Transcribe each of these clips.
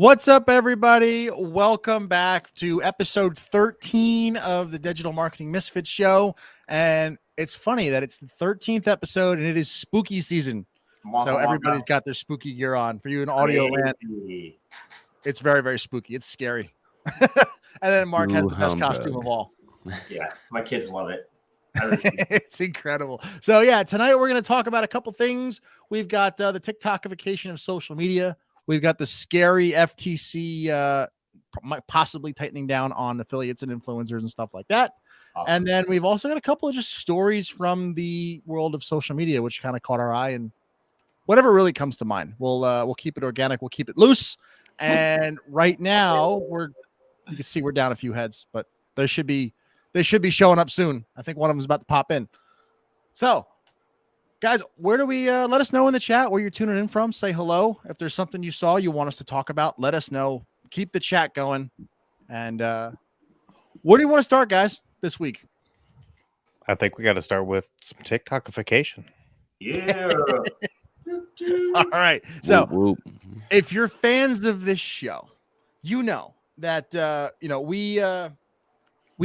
What's up, everybody? Welcome back to episode 13 of the Digital Marketing Misfits Show. And it's funny that it's the 13th episode and it is spooky season. So everybody's got their spooky gear on. For you in audio land, it's very, very spooky. It's scary. And then Mark has the best costume of all. Yeah, my kids love it. It's incredible. So yeah, tonight we're going to talk about a couple things. We've got the TikTokification of social media. We've got the scary FTC possibly tightening down on affiliates and influencers and stuff like that. Awesome. And then we've also got a couple of just stories from the world of social media, which kind of caught our eye, and whatever really comes to mind. We'll keep it organic. We'll keep it loose. And right now you can see we're down a few heads, but they should be showing up soon. I think one of them is about to pop in. So guys, where do we let us know in the chat where you're tuning in from? Say hello. If there's something you saw you want us to talk about, let us know. Keep the chat going. And where do you want to start, guys, this week? I think we got to start with some TikTokification. Yeah. All right. So if you're fans of this show, you know that we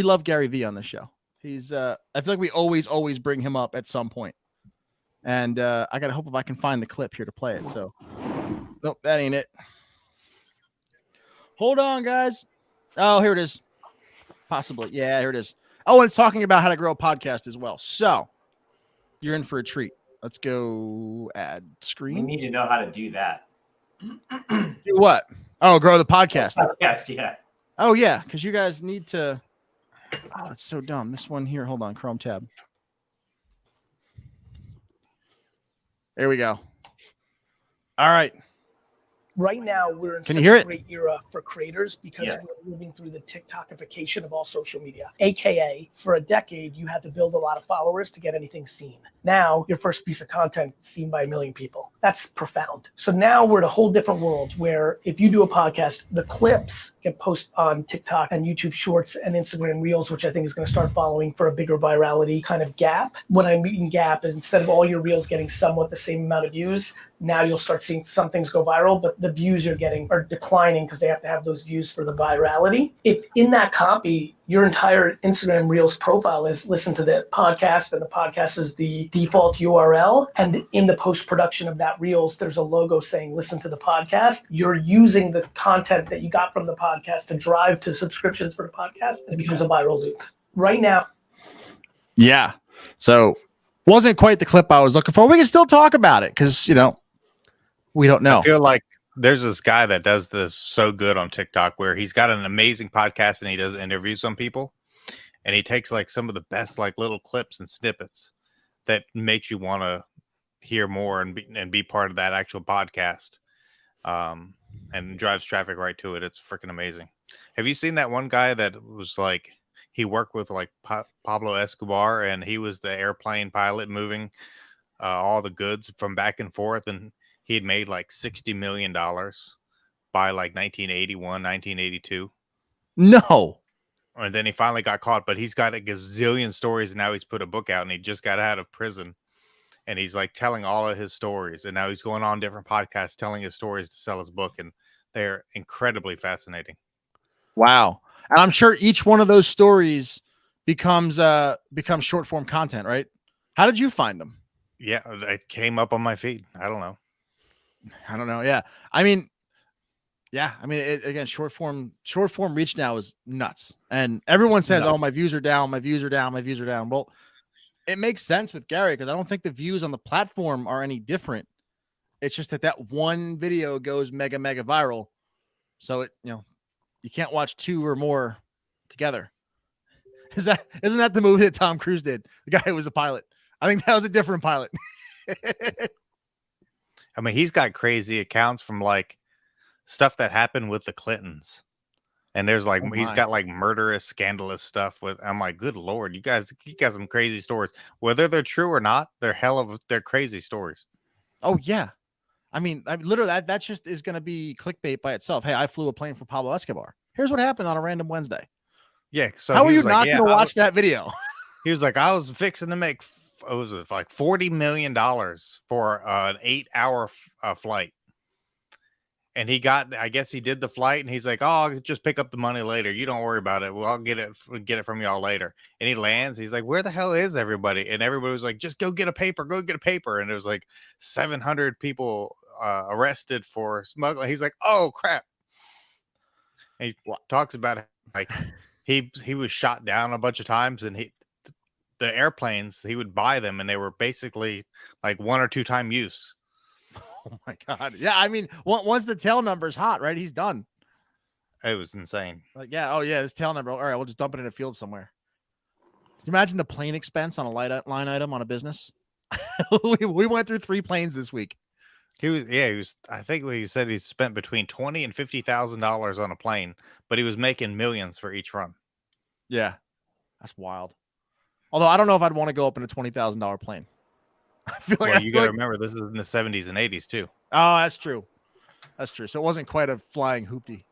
love Gary Vee on this show. He's I feel like we always bring him up at some point. And I gotta hope if I can find the clip here to play it. So, nope, that ain't it. Hold on, guys. Oh, here it is. Possibly, yeah, here it is. Oh, and it's talking about how to grow a podcast as well. So, you're in for a treat. Let's go add screen. We need to know how to do that. Do what? Oh, grow the podcast. Yes, yeah. Oh, yeah, because you guys need to. Oh, it's so dumb. This one here. Hold on, Chrome tab. There we go. All right. Right now, we're in such a great era for creators because we're moving through the TikTokification of all social media. AKA, for a decade, you had to build a lot of followers to get anything seen. Now, your first piece of content is seen by 1 million people. That's profound. So now we're in a whole different world where if you do a podcast, the clips get posted on TikTok and YouTube Shorts and Instagram Reels, which I think is going to start following for a bigger virality kind of gap. What I mean gap is instead of all your Reels getting somewhat the same amount of views, now you'll start seeing some things go viral, but the views you're getting are declining because they have to have those views for the virality. If in that copy, your entire Instagram Reels profile is listen to the podcast and the podcast is the default URL. And in the post-production of that Reels, there's a logo saying listen to the podcast. You're using the content that you got from the podcast to drive to subscriptions for the podcast, and it becomes a viral loop. Right now. Yeah. So wasn't quite the clip I was looking for. We can still talk about it because, we don't know. I feel like there's this guy that does this so good on TikTok where he's got an amazing podcast and he does interviews on people, and he takes like some of the best like little clips and snippets that makes you want to hear more and be part of that actual podcast, and drives traffic right to it. It's freaking amazing. Have you seen that one guy that was like he worked with like Pablo Escobar, and he was the airplane pilot moving all the goods from back and forth, and he had made like $60 million by like 1981, 1982. No. And then he finally got caught, but he's got a gazillion stories. And now he's put a book out, and he just got out of prison. And he's like telling all of his stories. And now he's going on different podcasts, telling his stories to sell his book. And they're incredibly fascinating. Wow. And I'm sure each one of those stories becomes short form content, right? How did you find them? Yeah, it came up on my feed. I don't know. Yeah. I mean, again, short form reach now is nuts. And everyone says, oh, my views are down. Well, it makes sense with Gary because I don't think the views on the platform are any different. It's just that one video goes mega viral. So you can't watch 2 or more together. Isn't that the movie that Tom Cruise did? The guy who was a pilot. I think that was a different pilot. I mean, he's got crazy accounts from like stuff that happened with the Clintons. And there's like, he's got like murderous, scandalous stuff with, I'm like, good Lord, you got some crazy stories, whether they're true or not. They're crazy stories. Oh yeah. I mean, literally that just is going to be clickbait by itself. Hey, I flew a plane for Pablo Escobar. Here's what happened on a random Wednesday. Yeah. So how are you not going to watch that video? He was like, I was fixing to make it was like $40 million for an 8-hour flight. and I guess he did the flight, and he's like, "Oh, I'll just pick up the money later. You don't worry about it. Well, I'll get it from y'all later." And he lands. He's like, "Where the hell is everybody?" And everybody was like, "Just go get a paper. Go get a paper." And it was like 700 people arrested for smuggling. He's like, "Oh crap!" And he talks about like he was shot down a bunch of times, and the airplanes he would buy them, and they were basically like 1 or 2 time use. Oh my God. Yeah. I mean, once the tail number's hot, right? He's done. It was insane. Like, yeah. Oh yeah. This tail number. All right. We'll just dump it in a field somewhere. Can you imagine the plane expense on a line item on a business? we went through 3 planes this week. He was. I think he said he spent between $20,000 and $50,000 on a plane, but he was making millions for each run. Yeah. That's wild. Although I don't know if I'd want to go up in a $20,000 plane. I feel like You got to remember, this is in the 70s and 80s too. Oh, that's true. That's true. So it wasn't quite a flying hoopty.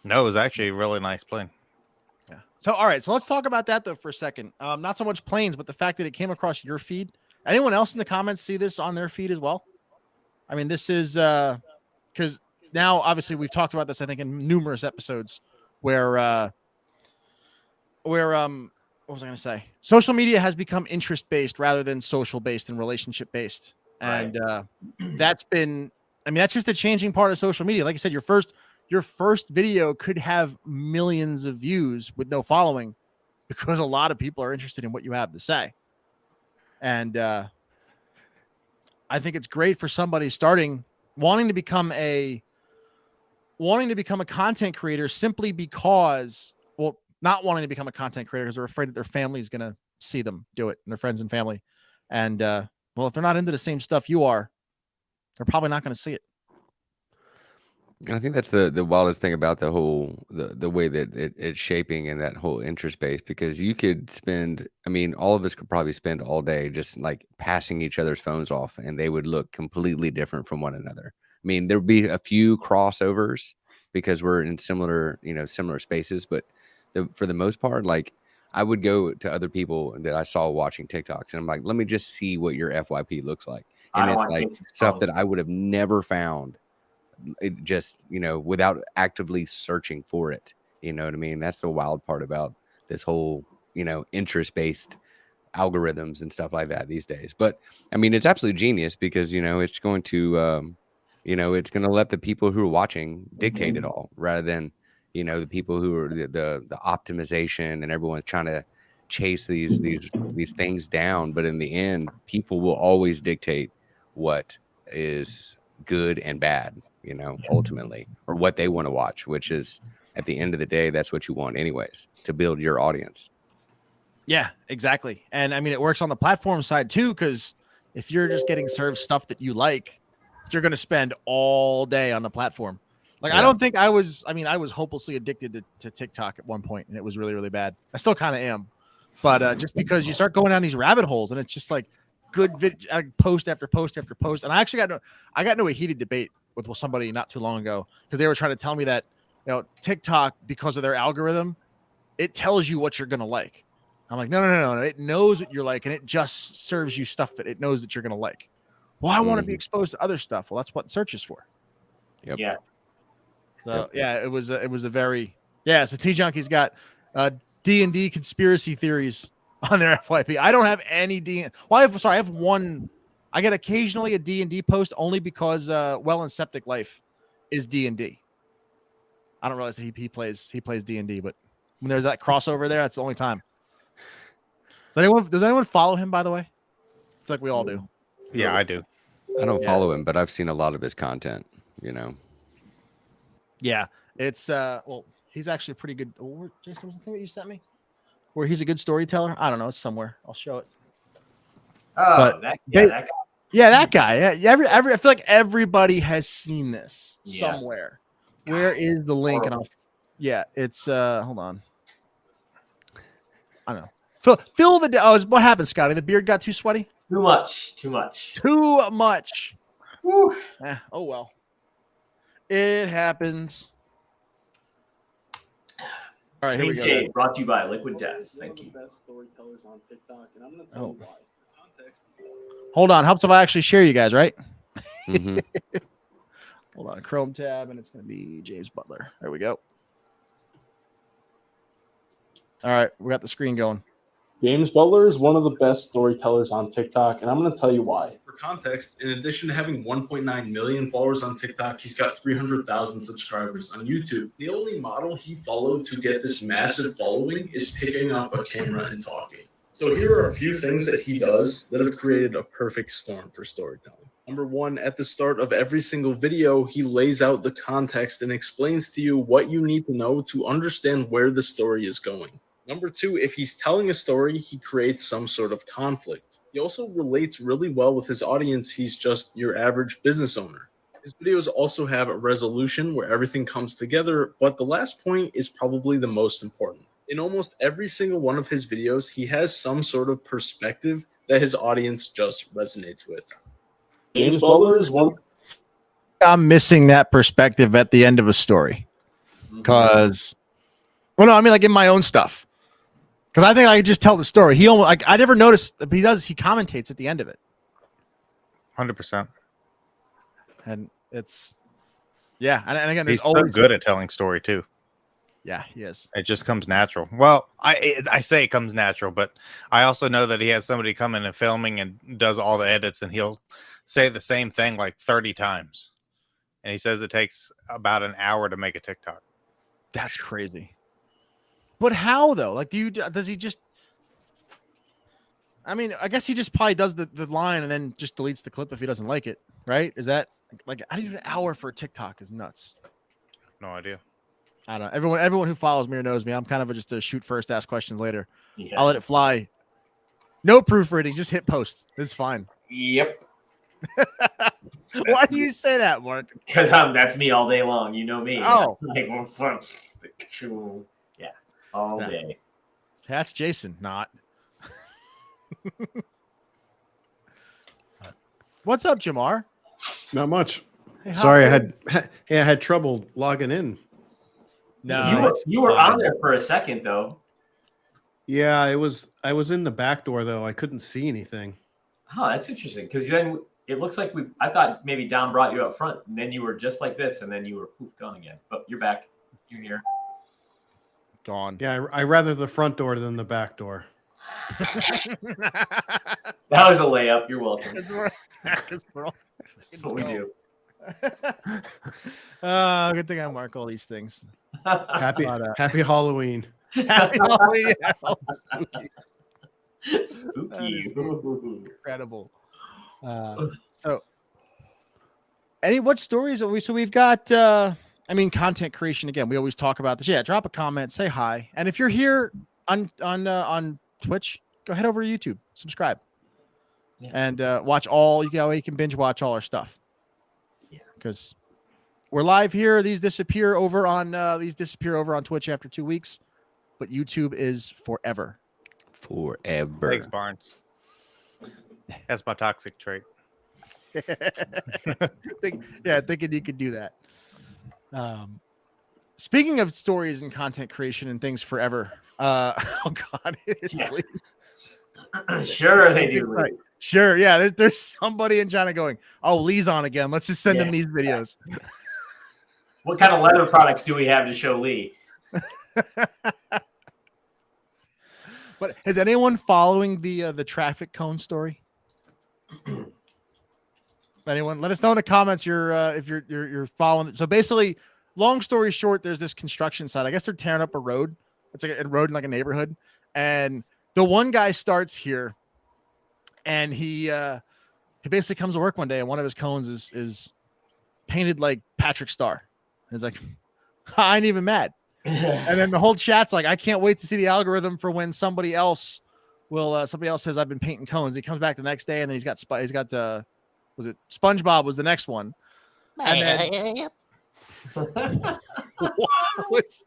No, it was actually a really nice plane. Yeah. So, all right. So let's talk about that though for a second. Not so much planes, but the fact that it came across your feed. Anyone else in the comments see this on their feed as well? I mean, this is because now obviously we've talked about this, I think, in numerous episodes where what was I going to say? Social media has become interest-based rather than social-based and relationship-based. And that's been, I mean, that's just the changing part of social media. Like I said, your first video could have millions of views with no following because a lot of people are interested in what you have to say. And I think it's great for somebody wanting to become a content creator simply because, well, not wanting to become a content creator because they're afraid that their family is going to see them do it and their friends and family. And, well, if they're not into the same stuff you are, they're probably not going to see it. And I think that's the wildest thing about the whole, the way that it's shaping and that whole interest base, because you could spend, I mean, all of us could probably spend all day just like passing each other's phones off and they would look completely different from one another. I mean, there'd be a few crossovers because we're in similar spaces, but for the most part, like I would go to other people that I saw watching TikToks and I'm like, let me just see what your FYP looks like. And it's like stuff that I would have never found. It just, without actively searching for it, you know what I mean? That's the wild part about this whole, interest-based algorithms and stuff like that these days. But I mean, it's absolutely genius because, it's going to, it's going to let the people who are watching dictate it all rather than, the people who are the optimization and everyone's trying to chase these things down. But in the end, people will always dictate what is good and bad, ultimately, or what they want to watch, which is at the end of the day, that's what you want anyways, to build your audience. Yeah, exactly. And I mean, it works on the platform side too, because if you're just getting served stuff that you like, you're going to spend all day on the platform. Like, yeah. I was hopelessly addicted to TikTok at one point, and it was really, really bad. I still kind of am, but just because you start going down these rabbit holes and it's just like good post after post after post. And I actually got into a heated debate with somebody not too long ago because they were trying to tell me that, TikTok, because of their algorithm, it tells you what you're going to like. I'm like, no. It knows what you're like, and it just serves you stuff that it knows that you're going to like. Well, I want to be exposed to other stuff. Well, that's what search is for. Yep. Yeah. So yeah, it was a very, so T Junkie's got D&D conspiracy theories on their FYP. I don't have any I have one. I get occasionally a D&D post only because Well and Septic Life is D&D. I don't realize that he plays D&D, but when there's that crossover there, that's the only time. Does anyone follow him, by the way? I feel like we all do. Yeah, I do. I don't follow him, but I've seen a lot of his content, Yeah, it's he's actually a pretty good. Jason, was the thing that you sent me where he's a good storyteller? I don't know. It's somewhere. I'll show it. Oh, but that guy. Yeah, that guy. Yeah, I feel like everybody has seen this somewhere. God. Where is the link? Horrible. And it's hold on. I don't know. Fill the what happened, Scotty? The beard got too sweaty? Too much. Whew. Oh well. It happens. All right, here we go. Jade, brought to you by Liquid Death. Thank you. Best storytellers on TikTok, and I'm going to tell you why. Context. Hold on. Helps if I actually share you guys, right? Mm-hmm. Hold on, Chrome tab, and it's going to be James Butler. There we go. All right, we got the screen going. James Butler is one of the best storytellers on TikTok, and I'm going to tell you why. For context, in addition to having 1.9 million followers on TikTok, he's got 300,000 subscribers on YouTube. The only model he followed to get this massive following is picking up a camera and talking. So here are a few things that he does that have created a perfect storm for storytelling. Number one, at the start of every single video, he lays out the context and explains to you what you need to know to understand where the story is going. Number two, if he's telling a story, he creates some sort of conflict. He also relates really well with his audience. He's just your average business owner. His videos also have a resolution where everything comes together, but the last point is probably the most important. In almost every single one of his videos, he has some sort of perspective that his audience just resonates with. James Butler is one. I'm missing that perspective at the end of a story because, well, no, I mean like in my own stuff. Because I think I could just tell the story. He almost like I never noticed, but he does. He commentates at the end of it. 100%. And it's and again, there's He's so always good at telling story too. Yeah, he is. It just comes natural. Well, I say it comes natural, but I also know that he has somebody come in and filming and does all the edits, and he'll say the same thing like 30 times. And he says it takes about an hour to make a TikTok. That's crazy. But how though? Like, does he just? I mean, I guess he just probably does the line and then just deletes the clip if he doesn't like it, right? Is that like I don't even an hour for a TikTok is nuts. No idea. I don't know. Everyone who follows me or knows me, I'm kind of just a shoot first, ask questions later. Yeah. I'll let it fly. No proofreading, just hit post. It's fine. Yep. Why do you say that, Mark? Because that's me all day long. You know me. Oh. Like, well, fuck. Yeah. All Yeah. day. That's Jason, not. What's up, Jamar? Not much. Hey, Sorry, hop in. I had trouble logging in. No, You were on there for a second though. Yeah, I was in the back door though. I couldn't see anything. Oh, that's interesting. Because then it looks like I thought maybe Don brought you up front, and then you were just like this, and then you were poof gone again. But you're back. You're here. Gone. Yeah, I rather the front door than the back door. That was a layup. You're welcome. That's what we do. Good thing I mark all these things. Happy Halloween. Happy Halloween. Spooky. Spooky. Incredible. So what stories are we? So we've got content creation again. We always talk about this. Yeah, drop a comment, say hi. And if you're here on Twitch, go head over to YouTube, subscribe. Yeah. And watch you can binge watch all our stuff. Yeah. Because we're live here. These disappear over on Twitch after 2 weeks, but YouTube is forever. Forever. Thanks, Barnes. That's my toxic trait. Thinking you could do that. Speaking of stories and content creation and things forever. Oh God. Sure, they do. Right. Sure. Yeah. There's somebody in China going, oh, Lee's on again. Let's just send him these videos. What kind of leather products do we have to show Lee? But is anyone following the traffic cone story? Anyone? Let us know in the comments. If you're following it. So basically, long story short, there's this construction site. I guess they're tearing up a road. It's like a road in like a neighborhood, and the one guy starts here, and he basically comes to work one day, and one of his cones is painted like Patrick Star. And he's like, I ain't even mad. And then the whole chat's like, I can't wait to see the algorithm for when somebody else says I've been painting cones. He comes back the next day, and then he's got was it SpongeBob was the next one, and then what was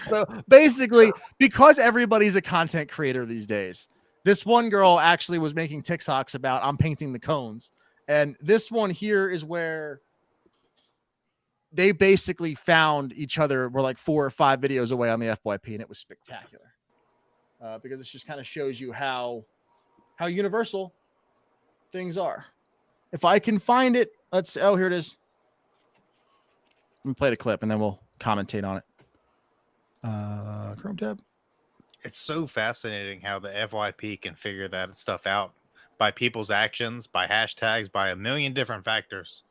so basically, because everybody's a content creator these days, this one girl actually was making TikToks about I'm painting the cones, and this one here is where they basically found each other. We're like 4 or 5 videos away on the FYP, and it was spectacular because this just kind of shows you how universal things are. If I can find it, oh, here it is. Let me play the clip and then we'll commentate on it. Chrome tab. It's so fascinating how the FYP can figure that stuff out by people's actions, by hashtags, by a million different factors.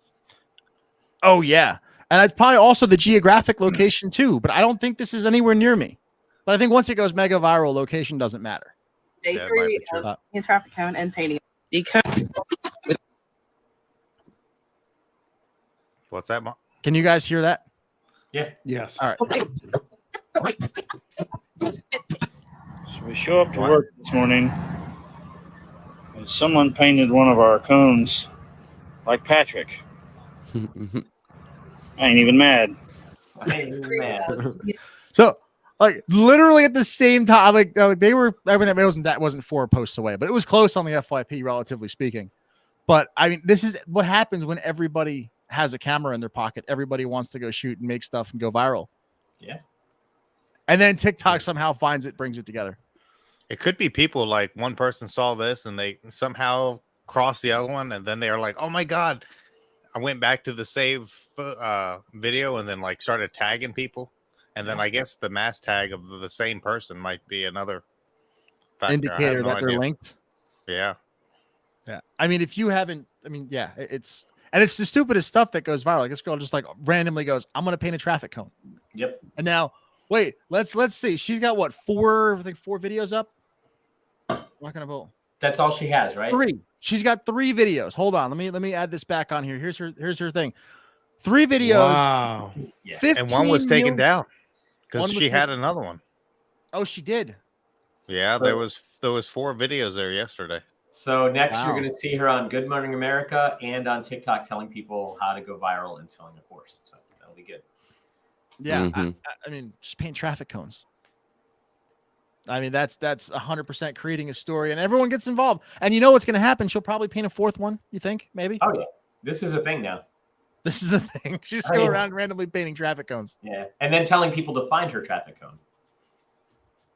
Oh yeah, and it's probably also the geographic location too. But I don't think this is anywhere near me. But I think once it goes mega viral, location doesn't matter. Day Yeah, it might 3 be true. of in traffic cone and painting. Decode. What's that, Mark? Can you guys hear that? Yeah. Yes. All right. So we show up to work this morning, and someone painted one of our cones like Patrick. I ain't even mad. So, like, literally at the same time, like they were. I mean, that wasn't 4 posts away, but it was close on the FYP, relatively speaking. But I mean, this is what happens when everybody has a camera in their pocket. Everybody wants to go shoot and make stuff and go viral. Yeah. And then TikTok somehow finds it, brings it together. It could be people like one person saw this and they somehow crossed the other one, and then they are like, "Oh my god!" I went back to the save video and then like started tagging people, and then I guess the mass tag of the same person might be another factor. Indicator that they're linked. Yeah. Yeah. I mean, if you haven't, I mean, yeah, it's the stupidest stuff that goes viral. Like this girl just like randomly goes, "I'm gonna paint a traffic cone." Yep. And now, wait, let's see. She's got what, 4 videos up? Not gonna vote. That's all she has, right? 3. She's got 3 videos. Hold on. Let me add this back on here. Here's her thing. 3 videos. Wow. Yeah. 15 And one was taken million. down One because was she had taken- another one. Oh, she did. Yeah, there was 4 videos there yesterday. So next Wow. you're going to see her on Good Morning America and on TikTok telling people how to go viral and selling a course. So that'll be good. Yeah. Mhm. I mean, just paint traffic cones. I mean, that's 100% creating a story, and everyone gets involved. And you know what's going to happen? She'll probably paint a 4th one. You think? Maybe. Oh yeah, this is a thing now. This is a thing. She just Oh, go yeah. around randomly painting traffic cones. Yeah, and then telling people to find her traffic cone.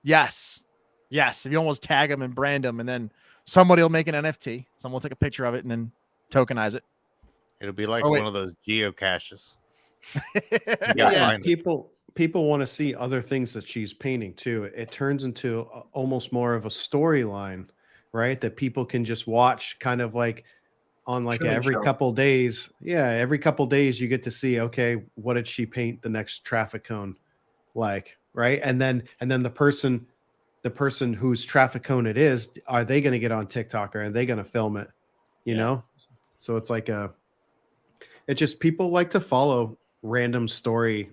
Yes. Yes. If you almost tag them and brand them, and then somebody will make an NFT. Someone will take a picture of it and then tokenize it. It'll be like Oh, wait. one of those geocaches. Yeah. gotta Yeah, find it. people want to see other things that she's painting too. It turns into almost more of a storyline, right? That people can just watch, kind of like on like Truman every Show. couple days. Yeah, every couple days you get to see, okay, what did she paint the next traffic cone like, right? And then the person whose traffic cone it is, are they going to get on TikTok, or are they going to film it? You Yeah. know, so it's like it just, people like to follow random stories.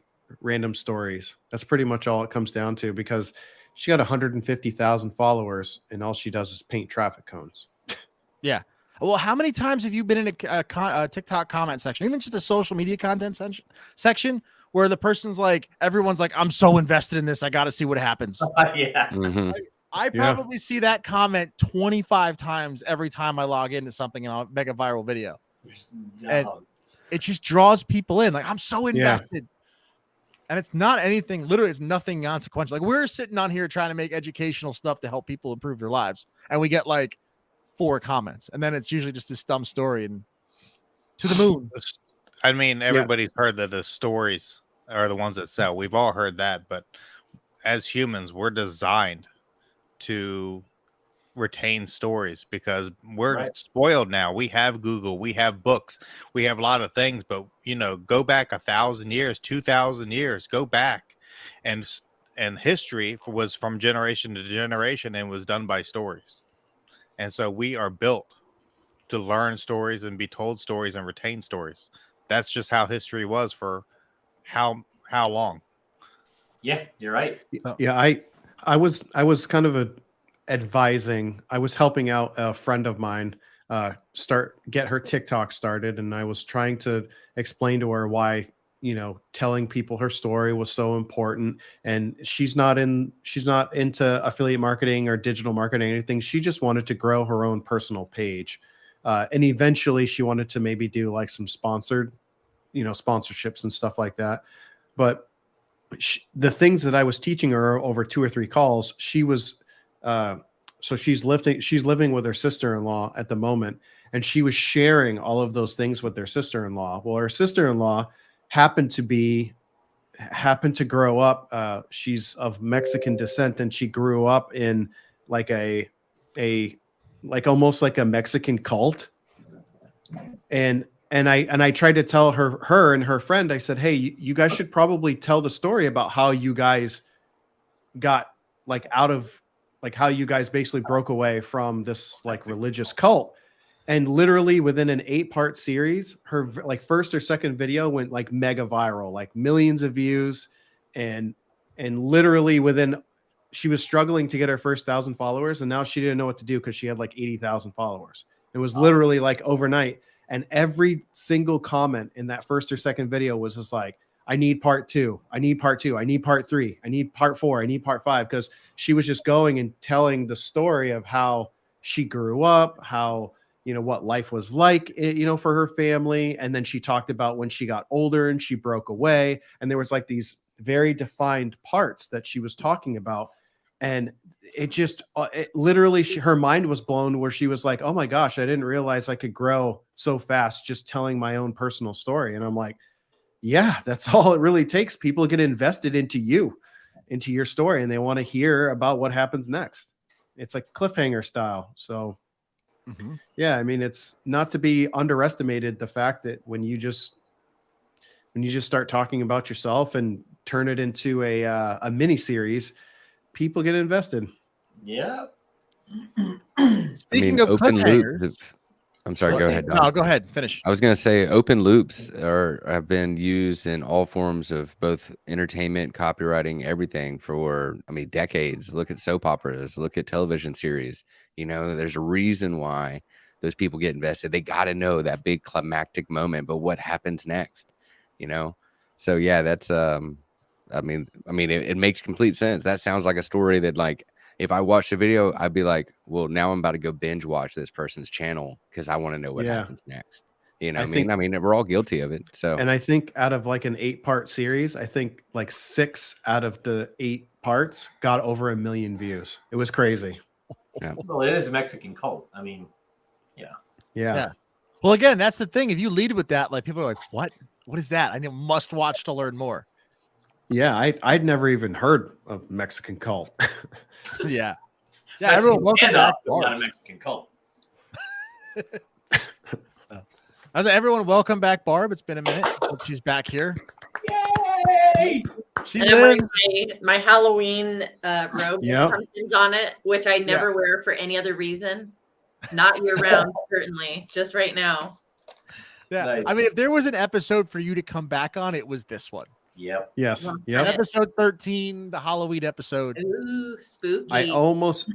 That's pretty much all it comes down to, because she got 150,000 followers and all she does is paint traffic cones. Yeah. Well, how many times have you been in a TikTok comment section, even just a social media content section, where the person's like, everyone's like, "I'm so invested in this, I got to see what happens." Yeah. Mhm. I Yeah. probably see that comment 25 times every time I log into something and I'll make a viral video. And it just draws people in. Like, I'm so invested. And it's not anything, literally, it's nothing consequential. Like, we're sitting on here trying to make educational stuff to help people improve their lives. And we get like 4 comments. And then it's usually just this dumb story and to the moon. I mean, everybody's heard that the stories are the ones that sell. We've all heard that, but as humans, we're designed to retain stories because we're Right. spoiled now. We have Google, we have books, we have a lot of things, but go back 1,000 years, 2,000 years, go back, and history was from generation to generation and was done by stories. And so we are built to learn stories and be told stories and retain stories. That's just how history was for how long. Yeah, you're right. Yeah, I was kind of I was helping out a friend of mine get her TikTok started, and I was trying to explain to her why, telling people her story was so important. And she's not into affiliate marketing or digital marketing or anything. She just wanted to grow her own personal page. And eventually she wanted to maybe do like some sponsorships and stuff like that. But the things that I was teaching her over 2 or 3 calls, she was, so she's living with her sister-in-law at the moment. and she was sharing all of those things with their sister-in-law. Well, her sister-in-law happened to grow up. She's of Mexican descent, and she grew up in like almost like a Mexican cult. And I tried to tell her and her friend, I said, hey, you guys should probably tell the story about how you guys got like out of like how you guys basically broke away from this like religious cult. And literally within an 8-part series, her like first or second video went like mega viral, like millions of views. And literally she was struggling to get her first 1,000 followers. And now she didn't know what to do because she had like 80,000 followers. It was literally like overnight. And every single comment in that first or second video was just like, I need part 2. I need part 2. I need part 3. I need part 4. I need part 5. Because she was just going and telling the story of how she grew up, how, what life was like, for her family. And then she talked about when she got older and she broke away. And there was like these very defined parts that she was talking about. And it just, literally, her mind was blown where she was like, oh my gosh, I didn't realize I could grow so fast just telling my own personal story. And I'm like, yeah, that's all it really takes. People get invested into your story, and they want to hear about what happens next. It's like cliffhanger style. So yeah, I mean, it's not to be underestimated, the fact that when you just start talking about yourself and turn it into a mini series, people get invested. Yeah. Speaking of open cliffhangers, loop. I'm sorry. Go ahead. Don. No, go ahead. Finish. I was going to say open loops have been used in all forms of both entertainment, copywriting, everything for, decades. Look at soap operas, look at television series. There's a reason why those people get invested. They got to know that big climactic moment, but what happens next, So yeah, that's, it makes complete sense. That sounds like a story that, like, if I watched the video, I'd be like, well, now I'm about to go binge watch this person's channel because I want to know what happens next. I mean, we're all guilty of it. So, and I think out of like an 8-part series, I think like 6 out of the 8 parts got over 1 million views. It was crazy. Yeah. Well, it is a Mexican cult. I mean, Yeah. Well, again, that's the thing. If you lead with that, like, people are like, what? What is that? I must watch to learn more. Yeah, I'd never even heard of Mexican cult. Yeah. Yeah, Everyone, welcome back. not a Mexican cult. I was like, everyone, welcome back, Barb. It's been a minute. Hope she's back here. Yay! She and I'm wearing lives. my Halloween robe with Yep. pumpkins on it, which I never wear for any other reason. Not year round, certainly. Just right now. Yeah. Nice. I mean, if there was an episode for you to come back on, it was this one. Yep. Yes. Well, Yep. Episode 13, the Halloween episode. Ooh, spooky. I almost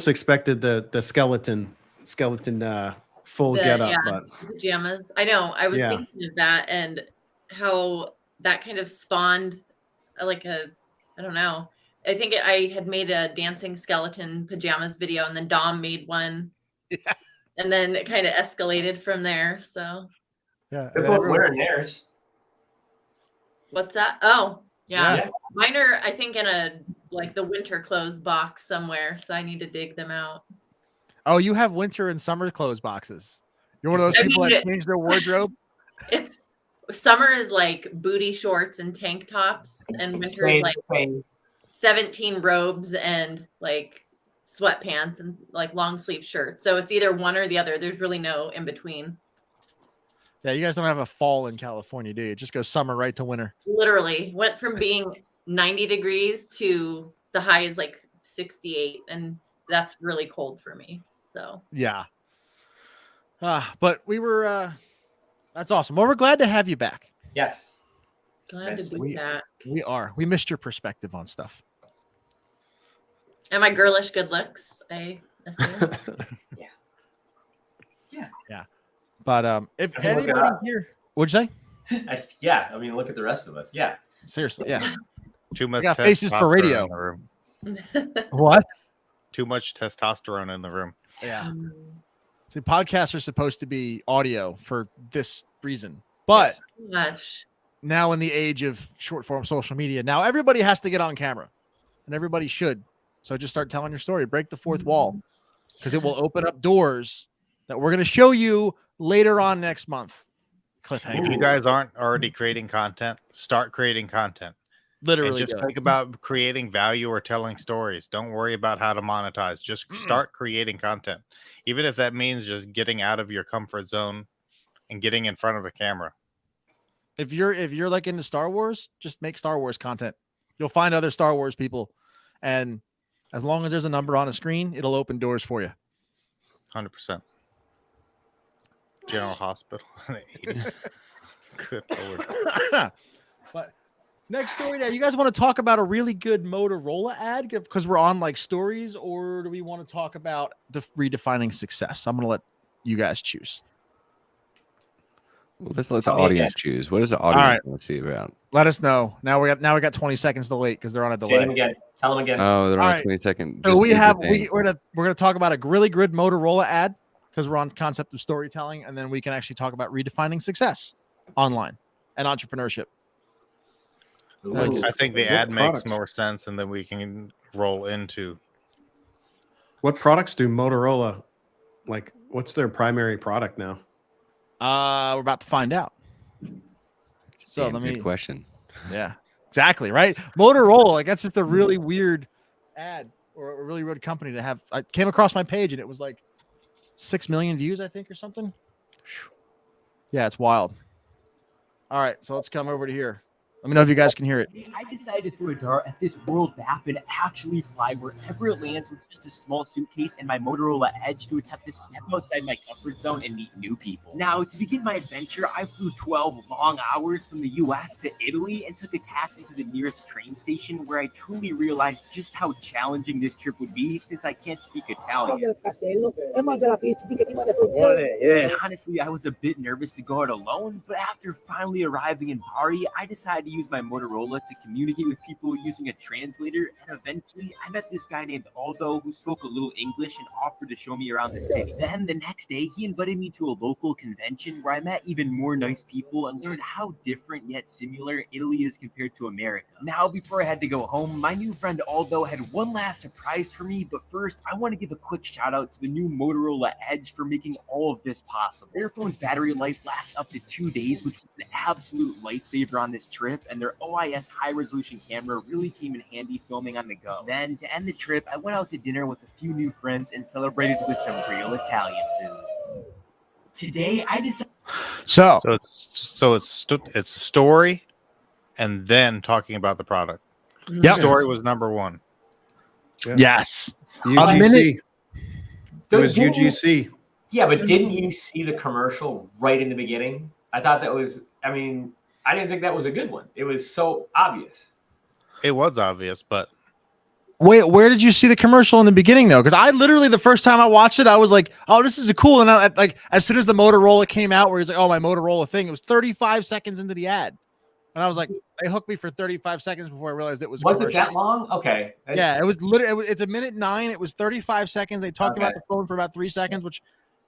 expected the skeleton full getup, but pajamas. I know. I was thinking of that and how that kind of spawned I don't know. I think I had made a dancing skeleton pajamas video, and then Dom made one. Yeah. And then it kind of escalated from there. So Yeah. They're both wearing theirs. what's that? Oh, yeah. Yeah. Mine are, I think, in the winter clothes box somewhere. So I need to dig them out. Oh, you have winter and summer clothes boxes. You're one of those people that change their wardrobe. It's summer is like booty shorts and tank tops, and winter is like 17 robes and like sweatpants and like long sleeve shirts. So it's either one or the other. There's really no in between. Yeah, you guys don't have a fall in California, do you? It just goes summer right to winter. Literally went from being 90 degrees to the high is like 68, and that's really cold for me. So yeah. But we were that's awesome. Well, we're glad to have you back. Yes. glad to be back. We are. We missed your perspective on stuff. And my girlish good looks, I assume. Yeah. But if I mean, anybody here, what'd you say? Yeah, I mean, look at the rest of us. Yeah. Seriously, yeah. Too much. We got faces for radio. in the room. What? Too much testosterone in the room. Yeah. See, podcasts are supposed to be audio for this reason, but now in the age of short form social media, now everybody has to get on camera, and everybody should. So just start telling your story, break the fourth wall, because it will open up doors that we're going to show you later on next month. Cliffhanger. If you guys aren't already creating content, start creating content. Literally, and just think about creating value or telling stories. Don't worry about how to monetize. Just start creating content, even if that means just getting out of your comfort zone and getting in front of a camera. If you're like into Star Wars, just make Star Wars content. You'll find other Star Wars people, and as long as there's a number on a screen, it'll open doors for you. 100%. General Hospital in the 80s. Good Lord. But next story now, you guys want to talk about a really good Motorola ad because we're on like stories, or do we want to talk about redefining success? I'm going to let you guys choose. Well, let's let the audience choose. What does the audience want to see about? Let us know. Now we got 20 seconds to wait because they're on a delay. Say them again. Tell them again. Oh, they're on a 20-second. So we're gonna talk about a really good Motorola ad because we're on concept of storytelling, and then we can actually talk about redefining success online and entrepreneurship. I think the ad makes more sense, and then we can roll into. What products do Motorola like? What's their primary product now? We're about to find out. So good question. Yeah, exactly. Right. Motorola, like that's just a really weird ad or a really weird company to have. I came across my page and it was like 6 million views, I think, or something. Yeah, it's wild. All right, so let's come over to here. Let me know if you guys can hear it. I decided to throw a dart at this world map and actually fly wherever it lands with just a small suitcase and my Motorola Edge to attempt to step outside my comfort zone and meet new people. Now, to begin my adventure, I flew 12 long hours from the US to Italy and took a taxi to the nearest train station where I truly realized just how challenging this trip would be since I can't speak Italian. And honestly, I was a bit nervous to go out alone, but after finally arriving in Bari, I decided to use my Motorola to communicate with people using a translator, and eventually I met this guy named Aldo who spoke a little English and offered to show me around the city. Then the next day he invited me to a local convention where I met even more nice people and learned how different yet similar Italy is compared to America. Now before I had to go home, my new friend Aldo had one last surprise for me, but first I want to give a quick shout out to the new Motorola Edge for making all of this possible. Their phone's battery life lasts up to 2 days, which was an absolute lifesaver on this trip, and their OIS high-resolution camera really came in handy filming on the go. Then, to end the trip, I went out to dinner with a few new friends and celebrated with some real Italian food. Today, I decided... So it's a story, and then talking about the product. Yeah, story was number one. Yep. Yes, UGC. It was UGC. Yeah, but didn't you see the commercial right in the beginning? I thought that was. I mean, I didn't think that was a good one. It was so obvious. It was obvious, but wait, where did you see the commercial in the beginning though? Because I literally the first time I watched it, I was like, "Oh, this is a cool." And I, like as soon as the Motorola came out, where he's like, "Oh, my Motorola thing," it was 35 seconds into the ad, and I was like, "They hooked me for 35 seconds before I realized it was." Was it that long? Okay. Yeah, it was literally. It's a minute 9. It was 35 seconds. They talked about the phone for about 3 seconds, which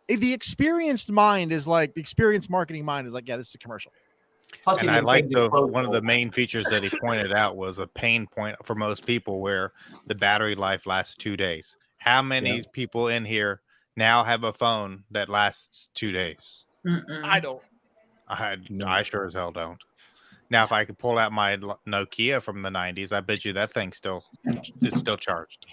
the experienced mind is like the experienced marketing mind is like, yeah, this is a commercial. Plus, and I like one of the main features that he pointed out was a pain point for most people where the battery life lasts 2 days. How many people in here now have a phone that lasts 2 days? I don't. I sure as hell don't. Now, if I could pull out my Nokia from the 90s, I bet you that thing's still charged.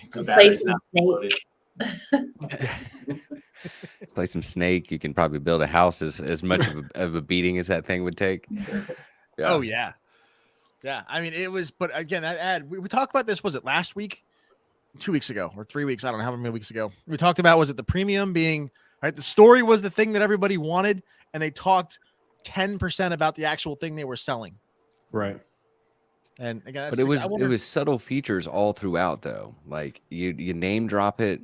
Play some Snake. You can probably build a house as much of a beating as that thing would take. Yeah. Oh yeah. Yeah. I mean, it was, but again, that ad, we talked about this, was it last week, 2 weeks ago or 3 weeks? I don't know how many weeks ago we talked about, was it the premium being, right? The story was the thing that everybody wanted. And they talked 10% about the actual thing they were selling. Right. And again, but it was subtle features all throughout though. Like you name drop it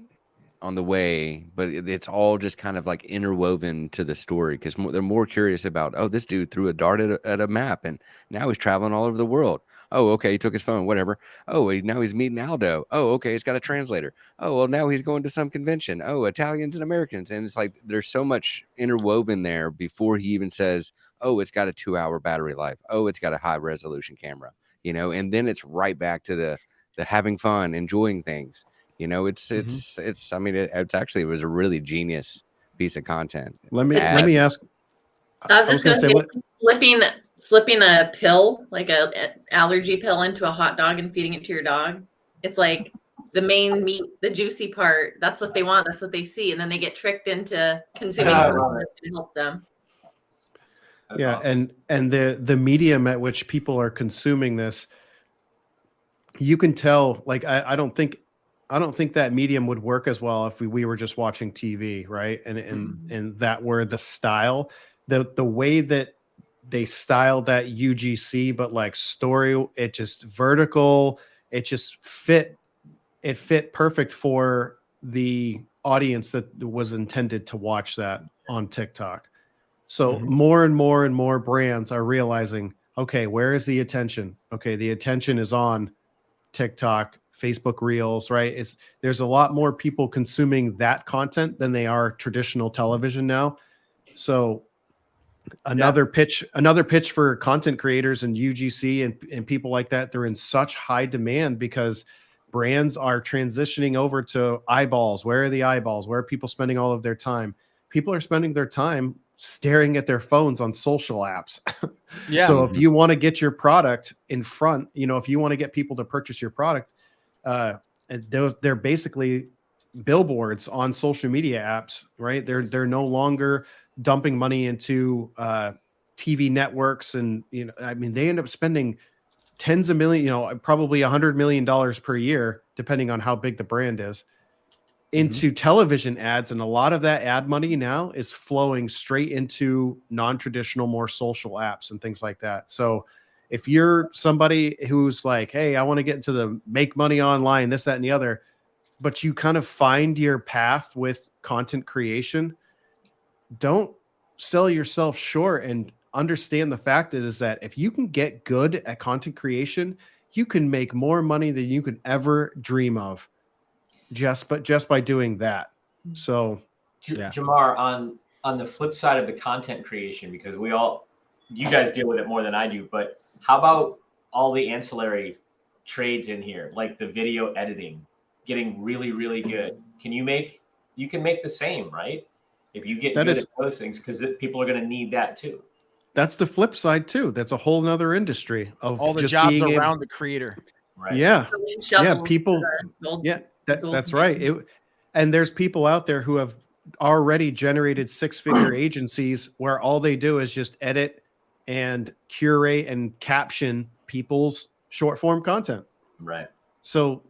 on the way, but it's all just kind of like interwoven to the story because they're more curious about, oh, this dude threw a dart at a map and now he's traveling all over the world. Oh, okay, he took his phone, whatever. Oh, now he's meeting Aldo. Oh, okay, he's got a translator. Oh, well, now he's going to some convention. Oh, Italians and Americans. And it's like there's so much interwoven there before he even says, oh, it's got a 2-hour battery life. Oh, it's got a high resolution camera, and then it's right back to the having fun, enjoying things. It's I mean, it was a really genius piece of content. Let me ask. I was just gonna going to say say, slipping a pill, like a allergy pill, into a hot dog and feeding it to your dog. It's like the main meat, the juicy part. That's what they want. That's what they see, and then they get tricked into consuming something that's going to help them. That's yeah, awesome. and the medium at which people are consuming this, you can tell. Like I don't think that medium would work as well if we were just watching TV, right? And that were the style, the way that they styled that UGC, but like story, it just vertical, it just fit perfect for the audience that was intended to watch that on TikTok. So more and more and more brands are realizing, okay, where is the attention? Okay, the attention is on TikTok, Facebook Reels, right? There's a lot more people consuming that content than they are traditional television now. So another pitch for content creators and UGC and people like that, they're in such high demand because brands are transitioning over to eyeballs. Where are the eyeballs? Where are people spending all of their time? People are spending their time staring at their phones on social apps. Yeah. So if you want to get your product in front, if you want to get people to purchase your product, they're basically billboards on social media apps, right? They're no longer dumping money into TV networks, and they end up spending tens of million, probably $100 million per year, depending on how big the brand is, into television ads. And a lot of that ad money now is flowing straight into non-traditional, more social apps and things like that. So if you're somebody who's like, hey, I want to get into the make money online, this, that, and the other, but you kind of find your path with content creation, don't sell yourself short, and understand the fact is that if you can get good at content creation, you can make more money than you could ever dream of just by doing that. So Jamar, on the flip side of the content creation, because you guys deal with it more than I do, but how about all the ancillary trades in here, like the video editing, getting really, really good? You can make the same, right? If you get good at those things, because people are going to need that too. That's the flip side too. That's a whole nother industry of all the just jobs being around the creator. Right. Yeah. People. That's right. And there's people out there who have already generated six-figure agencies where all they do is just edit and curate and caption people's short-form content. Right. So,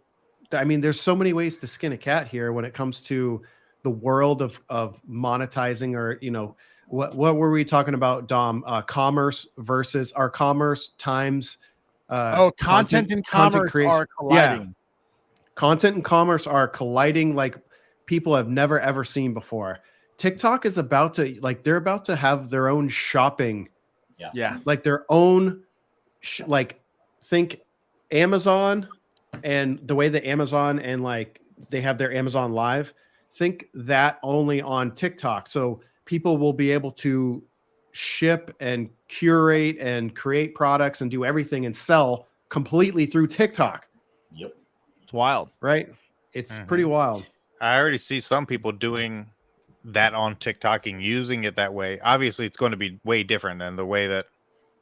there's so many ways to skin a cat here when it comes to the world of monetizing, or what were we talking about, Dom? Commerce versus our commerce times. Content and commerce are colliding. Yeah. Content and commerce are colliding like people have never ever seen before. TikTok is about to they're about to have their own shopping. Yeah. Like their own think Amazon, and the way that Amazon and they have their Amazon Live, think that only on TikTok. So people will be able to ship and curate and create products and do everything and sell completely through TikTok. Yep. It's wild, right? It's pretty wild. I already see some people doing that on TikTok and using it that way. Obviously, it's going to be way different, and the way that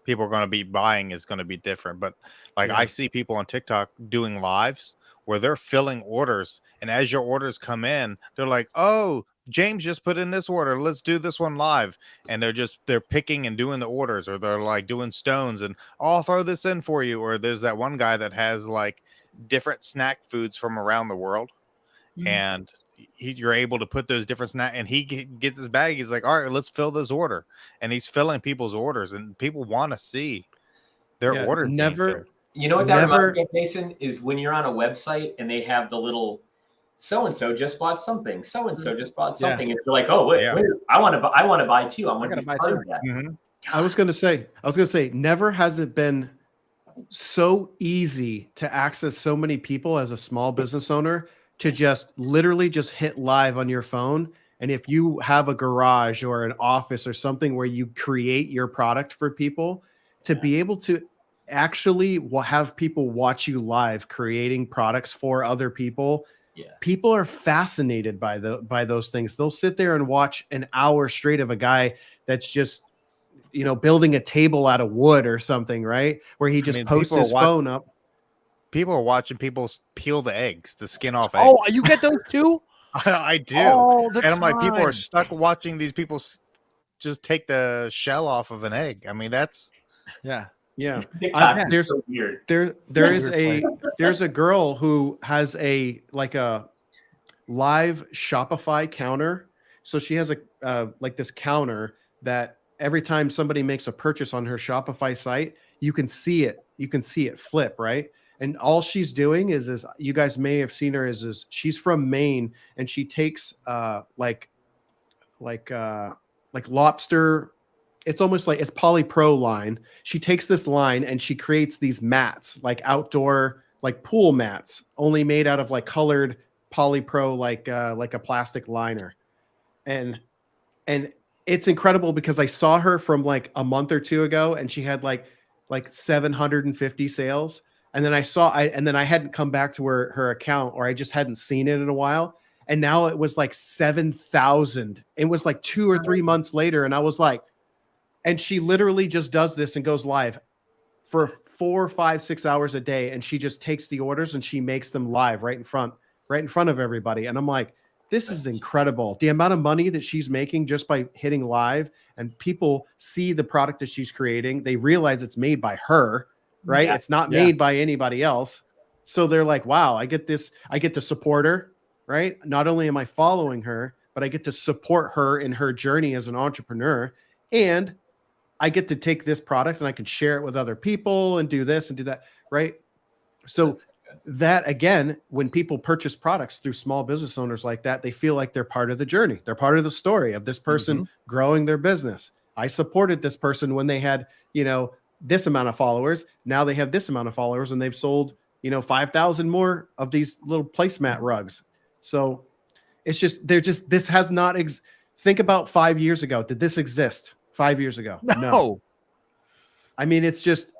people are going to be buying is going to be different. But I see people on TikTok doing lives where they're filling orders, and as your orders come in, they're like, "Oh, James just put in this order. Let's do this one live." And they're picking and doing the orders, or they're like doing stones and I'll throw this in for you. Or there's that one guy that has like different snack foods from around the world, and you're able to put those different snack, and he gets his bag. He's like, all right, let's fill this order. And he's filling people's orders, and people want to see their order. You know what that reminds me of, Mason, is when you're on a website and they have the little so-and-so just bought something. So-and-so just bought something. And you're like, oh, wait, I want to buy too. I want to buy too. I was going to say, never has it been so easy to access so many people as a small business owner to just literally just hit live on your phone. And if you have a garage or an office or something where you create your product for people, to be able to actually have people watch you live creating products for other people People are fascinated by those things. They'll sit there and watch an hour straight of a guy that's just, building a table out of wood or something, right? Where he just posts his phone up. People are watching people peel the eggs, the skin off eggs. Oh, you get those too? I do. And I'm like, people are stuck watching these people just take the shell off of an egg. I mean, that's yeah. There's so weird. There's a girl who has a live Shopify counter. So she has this counter that every time somebody makes a purchase on her Shopify site, you can see it. You can see it flip, right? And all she's doing is you guys may have seen her is she's from Maine, and she takes lobster. It's almost like it's polypro line. She takes this line and she creates these mats, like outdoor, like pool mats, only made out of like colored polypro, like a plastic liner. And it's incredible because I saw her from like a month or two ago, and she had like 750 sales. And then I hadn't come back to her account, or I just hadn't seen it in a while. And now it was like 7,000. It was like 2 or 3 months later. And I was like, and she literally just does this and goes live for 4, 5, 6 hours a day. And she just takes the orders and she makes them live right in front of everybody. And I'm like, this is incredible. The amount of money that she's making just by hitting live, and people see the product that she's creating. They realize it's made by her, right? Yeah. It's not made by anybody else. So they're like, wow, I get this. I get to support her, right? Not only am I following her, but I get to support her in her journey as an entrepreneur. And I get to take this product and I can share it with other people and do this and do that, right? So that, again, when people purchase products through small business owners like that, they feel like they're part of the journey. They're part of the story of this person growing their business. I supported this person when they had, this amount of followers. Now they have this amount of followers, and they've sold, 5,000 more of these little placemat rugs. So it's just, this has not, think about 5 years ago. Did this exist 5 years ago? No. I mean, it's just,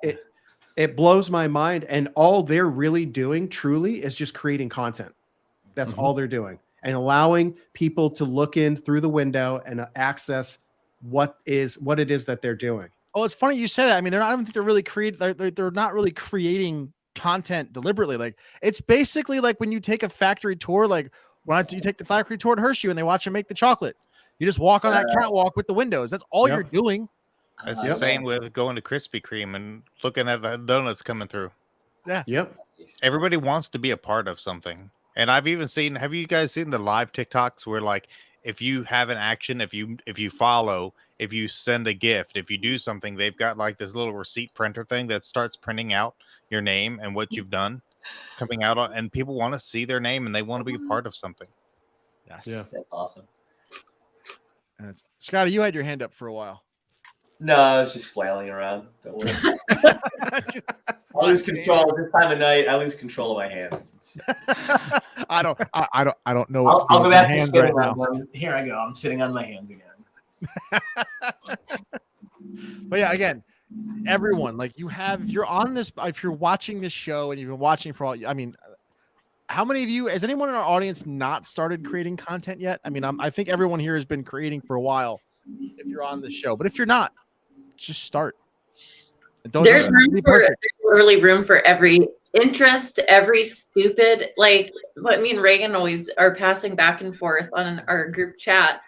it blows my mind. And all they're really doing truly is just creating content. That's all they're doing, and allowing people to look in through the window and access what it is that they're doing. Oh, it's funny you say that. I mean, I don't think they're really they're not really creating content deliberately. Like, it's basically like when you take a factory tour, like why don't you take the factory tour at Hershey and they watch them make the chocolate? You just walk on that catwalk with the windows. That's all you're doing. It's the same with going to Krispy Kreme and looking at the donuts coming through. Yeah. Yep. Everybody wants to be a part of something. And I've even seen, have you guys seen the live TikToks where, like, if you have an action, if you follow, if you send a gift, if you do something, they've got like this little receipt printer thing that starts printing out your name and what you've done coming out on, and people want to see their name and they want to be a part of something. Yes. Yeah. That's awesome. Scotty, you had your hand up for a while. No, I was just flailing around. Don't worry. I lose control this time of night. I lose control of my hands. I don't know. I'll go back to sitting right now. Here I go. I'm sitting on my hands again. But yeah, again, everyone, like, if you're watching this show and you've been watching for I mean, how many of you, has anyone in our audience not started creating content yet? I mean, I think everyone here has been creating for a while if you're on the show, but if you're not, just start. There's literally room for every interest, every stupid, like what me and Reagan always are passing back and forth on our group chat.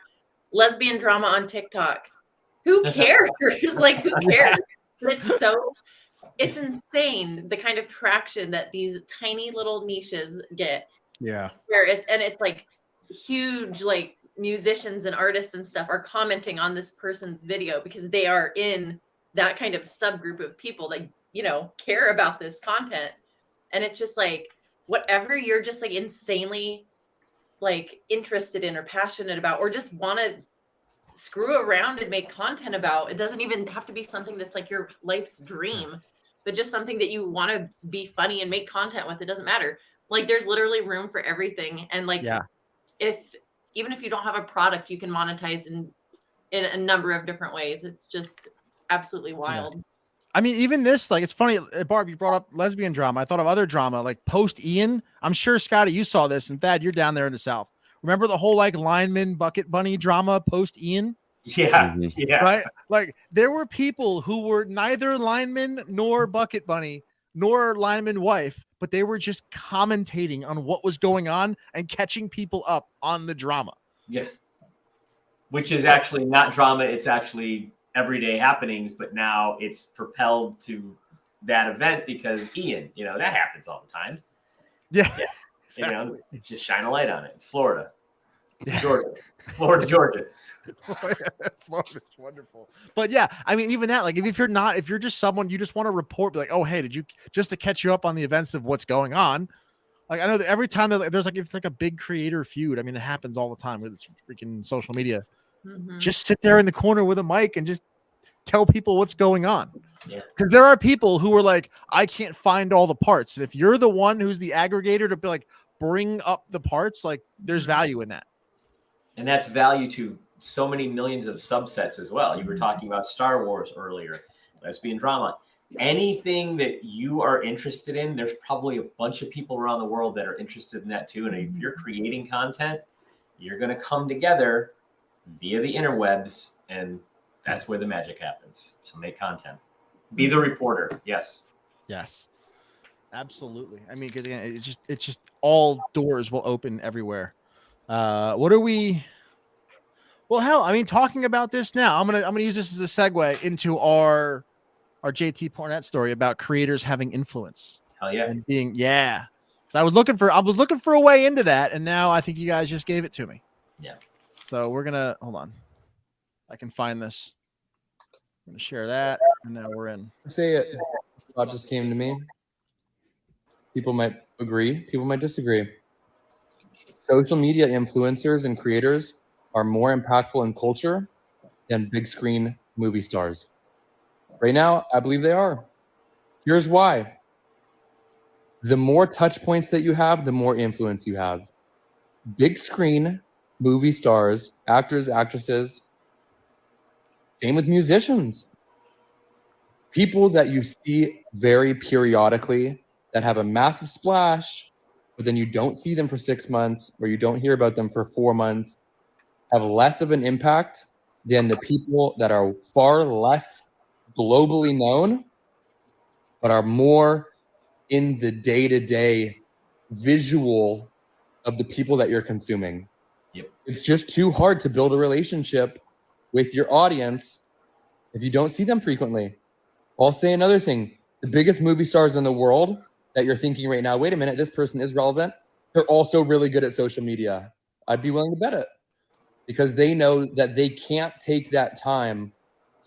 Lesbian drama on TikTok. Who cares? Like, who cares? But it's insane the kind of traction that these tiny little niches get. Yeah. It's like huge, like, musicians and artists and stuff are commenting on this person's video because they are in that kind of subgroup of people that, care about this content. And it's just like, whatever you're just like insanely like interested in or passionate about, or just want to screw around and make content about, it doesn't even have to be something that's like your life's dream, but just something that you want to be funny and make content with. It doesn't matter. Like, there's literally room for everything. And like, even if you don't have a product, you can monetize in a number of different ways. It's just absolutely wild. I mean, even this, like, it's funny, Barb, you brought up lesbian drama. I thought of other drama, like post Ian. I'm sure, Scotty, you saw this, and Thad, you're down there in the South. Remember the whole like lineman bucket bunny drama post Ian? Yeah, yeah. Right? Like, there were people who were neither lineman nor bucket bunny nor lineman wife, but they were just commentating on what was going on and catching people up on the drama. Yeah. Which is actually not drama. It's actually everyday happenings, but now it's propelled to that event because Ian, that happens all the time. Yeah. Just shine a light on it. It's Florida. Georgia. Georgia. Florida's wonderful. But yeah, I mean, even that, like, if you're just someone, you just want to report, be like, oh, hey, just to catch you up on the events of what's going on. Like, I know that every time there's like, if like a big creator feud, I mean, it happens all the time with this freaking social media. Mm-hmm. Just sit there in the corner with a mic and just tell people what's going on. Yeah. Because there are people who are like, I can't find all the parts. And if you're the one who's the aggregator to be like, bring up the parts, like, there's value in that. And that's value to so many millions of subsets as well. You were talking about Star Wars earlier, lesbian drama. Anything that you are interested in, there's probably a bunch of people around the world that are interested in that too. And if you're creating content, you're going to come together via the interwebs, and that's where the magic happens. So make content. Be the reporter. Yes. Yes. Absolutely. I mean, because again, it's just all doors will open everywhere. What are we? Well, hell, I mean, talking about this now, I'm gonna use this as a segue into our JT Pornett story about creators having influence. Hell yeah. And being So I was looking for a way into that, and now I think you guys just gave it to me. Yeah. So we're gonna hold on. I can find this. I'm gonna share that, and now we're in. Say it. Thought just came to me. People might agree. People might disagree. Social media influencers and creators are more impactful in culture than big screen movie stars. Right now, I believe they are. Here's why. The more touch points that you have, the more influence you have. Big screen movie stars, actors, actresses, same with musicians. People that you see very periodically that have a massive splash, but then you don't see them for 6 months or you don't hear about them for 4 months, have less of an impact than the people that are far less globally known, but are more in the day-to-day visual of the people that you're consuming. Yep. It's just too hard to build a relationship with your audience if you don't see them frequently. I'll say another thing. The biggest movie stars in the world that you're thinking right now, wait a minute, this person is relevant. They're also really good at social media. I'd be willing to bet it because they know that they can't take that time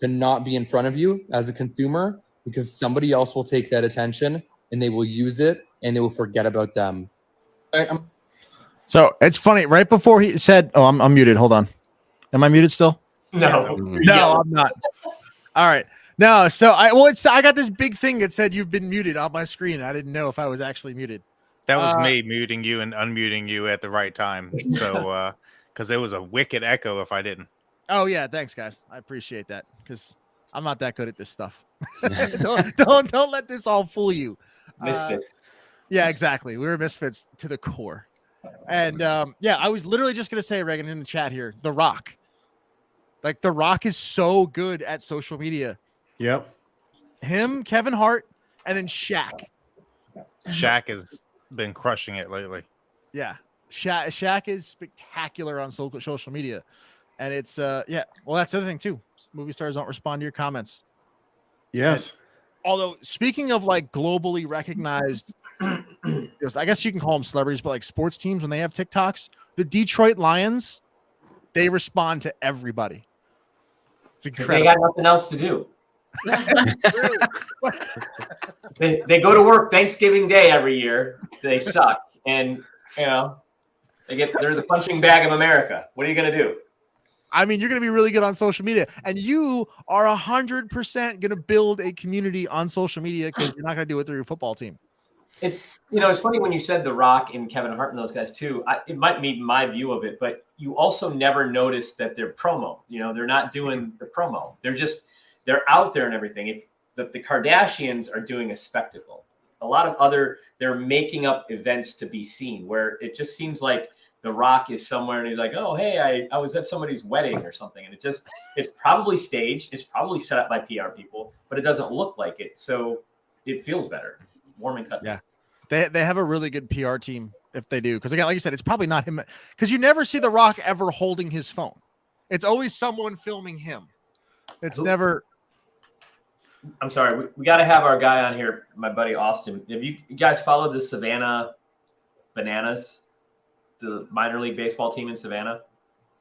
to not be in front of you as a consumer because somebody else will take that attention and they will use it and they will forget about them. So it's funny. Right before he said, "Oh, I'm muted. Hold on. Am I muted still?" No. No, I'm not. All right. No. So I got this big thing that said you've been muted on my screen. I didn't know if I was actually muted. That was me muting you and unmuting you at the right time. So, because there was a wicked echo if I didn't. Oh yeah, thanks guys. I appreciate that because I'm not that good at this stuff. don't let this all fool you. Misfits. Yeah, exactly. We were misfits to the core. And I was literally just gonna say, Regan, in the chat here, The Rock. Like, The Rock is so good at social media. Yep. Him, Kevin Hart, and then Shaq. Shaq has been crushing it lately. Yeah. Shaq is spectacular on social media. And it's well, that's the other thing too. Movie stars don't respond to your comments. Yes. And, although speaking of like globally recognized, I guess you can call them celebrities, but like sports teams, when they have TikToks, the Detroit Lions, they respond to everybody. It's incredible. They got nothing else to do. they go to work Thanksgiving Day every year. They suck, and they're the punching bag of America. What are you gonna do? I mean, you're going to be really good on social media, and you are 100% going to build a community on social media because you're not going to do it through your football team. It's funny when you said The Rock and Kevin Hart and those guys too. It might be my view of it, but you also never notice that they're promo. They're not doing the promo. They're out there and everything. that the Kardashians are doing a spectacle. A lot of they're making up events to be seen, where it just seems like The Rock is somewhere and he's like, oh, hey, I was at somebody's wedding or something. And it's probably staged. It's probably set up by PR people, but it doesn't look like it. So it feels better. Warm and cut. Yeah. They have a really good PR team if they do. Because again, like you said, it's probably not him. Because you never see The Rock ever holding his phone. It's always someone filming him. It's never. I'm sorry. We got to have our guy on here, my buddy Austin. Have you guys followed the Savannah Bananas, the minor league baseball team in Savannah?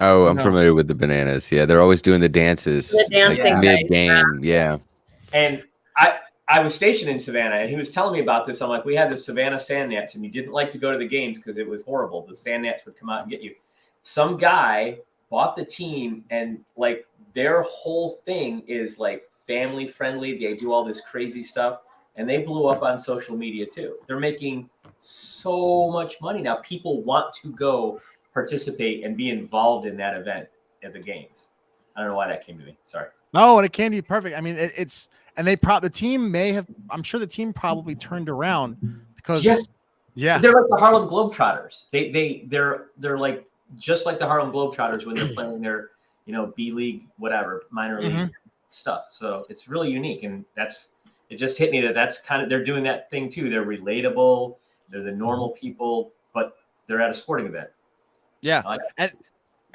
Oh, I'm familiar with the Bananas. Yeah, they're always doing the dances. The dancing mid-game. Yeah. And I was stationed in Savannah, and he was telling me about this. I'm like, we had the Savannah Sand Gnats, and you didn't like to go to the games because it was horrible. The Sand Gnats would come out and get you. Some guy bought the team, and like their whole thing is like family friendly. They do all this crazy stuff, and they blew up on social media too. They're making so much money now. People want to go participate and be involved in that event at the games. I don't know why that came to me. Sorry. No, and it can be perfect. I mean, it's and the team may have. I'm sure the team probably turned around because yeah, they're like the Harlem Globetrotters. They're like just like the Harlem Globetrotters when they're playing their B League whatever minor league stuff. So it's really unique, and it just hit me that's kind of they're doing that thing too. They're relatable. They're the normal people, but they're at a sporting event. Yeah, and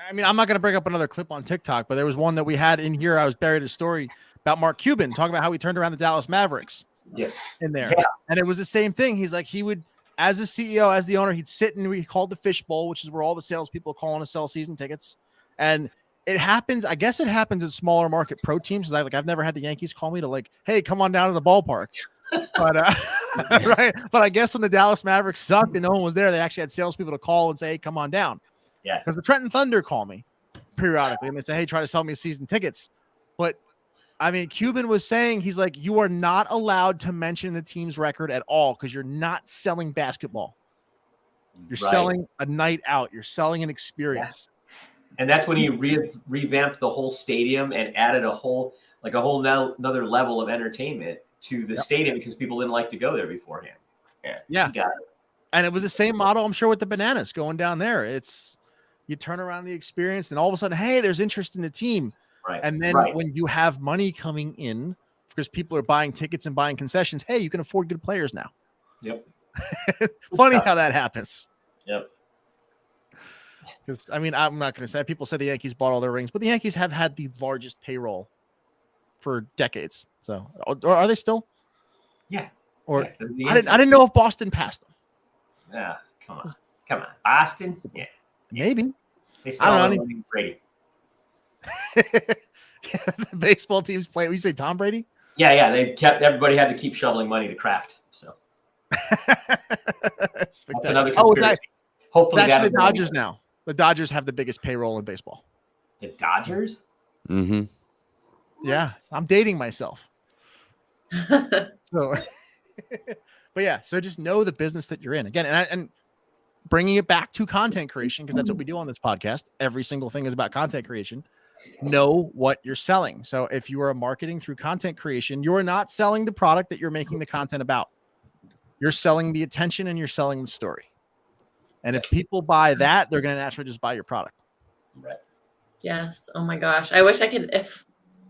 I mean, I'm not going to bring up another clip on TikTok, but there was one that we had in here. I was buried a story about Mark Cuban talking about how he turned around the Dallas Mavericks. Yes, in there, and it was the same thing. He's like, he would, as the CEO, as the owner, he'd sit and we called the fishbowl, which is where all the salespeople are calling to sell season tickets, and it happens. I guess it happens in smaller market pro teams. I've never had the Yankees call me to like, hey, come on down to the ballpark. But right. But I guess when the Dallas Mavericks sucked and no one was there, they actually had salespeople to call and say, hey, come on down. Yeah. Because the Trenton Thunder call me periodically and they say, hey, try to sell me season tickets. But I mean, Cuban was saying, he's like, you are not allowed to mention the team's record at all because you're not selling basketball. You're selling a night out. You're selling an experience. Yeah. And that's when he revamped the whole stadium and added a whole another level of entertainment to the stadium because people didn't like to go there beforehand. Yeah. He got it. And it was the same model, I'm sure, with the Bananas going down there. It's you turn around the experience and all of a sudden, hey, there's interest in the team. Right. And then when you have money coming in because people are buying tickets and buying concessions, hey, you can afford good players now. Yep. It's funny how that happens. Yep. Because I mean, I'm not going to say people say the Yankees bought all their rings, but the Yankees have had the largest payroll for decades. So, or are they still? Yeah. Or I didn't know if Boston passed them. Yeah, come on, Boston. Yeah, maybe. I don't know. Brady. The baseball teams play. You say Tom Brady? Yeah. Everybody had to keep shoveling money to Kraft. So that's another conspiracy. Hopefully, it's actually the Dodgers now. The Dodgers have the biggest payroll in baseball. The Dodgers? Mm-hmm. Yeah, I'm dating myself. So, but yeah, so just know the business that you're in again, and bringing it back to content creation because that's what we do on this podcast. Every single thing is about content creation. Know what you're selling. So if you are marketing through content creation, you are not selling the product that you're making the content about. You're selling the attention and you're selling the story. And if people buy that, they're going to naturally just buy your product. Right. Yes. Oh my gosh. I wish I could,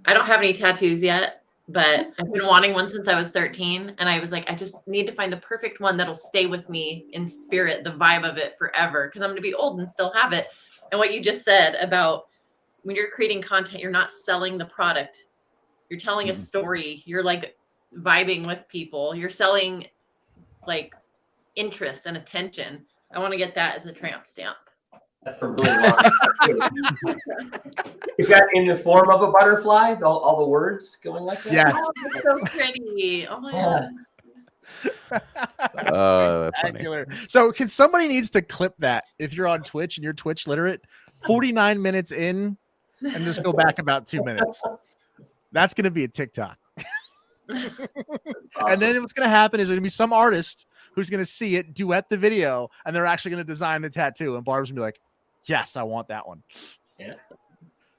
I don't have any tattoos yet, but I've been wanting one since I was 13. And I was like, I just need to find the perfect one that'll stay with me in spirit, the vibe of it forever. Because I'm going to be old and still have it. And what you just said about when you're creating content, you're not selling the product. You're telling a story. You're like vibing with people. You're selling like interest and attention. I want to get that as a tramp stamp. That's a really long. Is that in the form of a butterfly? All the words going like that? Yes. Oh, that's so pretty. Oh my god. Spectacular. So somebody needs to clip that if you're on Twitch and you're Twitch literate, 49 minutes in and just go back about 2 minutes. That's going to be a TikTok. And then what's going to happen is there's going to be some artist who's going to see it, duet the video, and they're actually going to design the tattoo. And Barb's going to be like, yes, I want that one. Yeah.